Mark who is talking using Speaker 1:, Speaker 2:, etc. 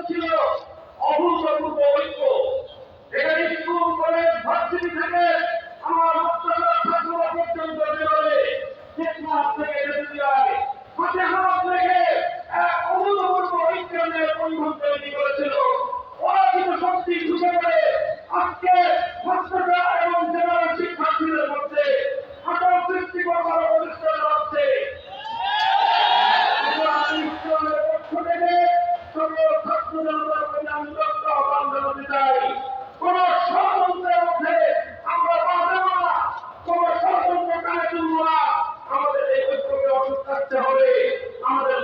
Speaker 1: ছিল অভূতপূর্ব ঐক্য। এখানে স্কুল কলেজ ভার্সিটি থেকে আমার মাদ্রাসা ছাত্ররা পর্যন্ত বেরোলে শেখমাত থেকে বেরোয় হাতে হাত রেখে এক অভূতপূর্ব ঐক্যের বন্ধন তৈরি করেছিল। ওরা কিন্তু শক্তি ঢুকে পড়ে আজকে মাদ্রাসা এবং জেনারেল শিক্ষার্থীদের মধ্যে ফাটল সৃষ্টি করবার প্রচেষ্টা চালাচ্ছে। ইসলামের পক্ষ থেকে সকল ছাত্র জনতার প্রতি আমি উদাত্ত আহ্বান জানাতে চাই, কোন ষড়যন্ত্রের মধ্যে আমরা বাঁধব না, কোন ষড়যন্ত্র কাজে তুলব না। আমাদের এই ঐক্যকে অটুট থাকতে হবে। আমাদের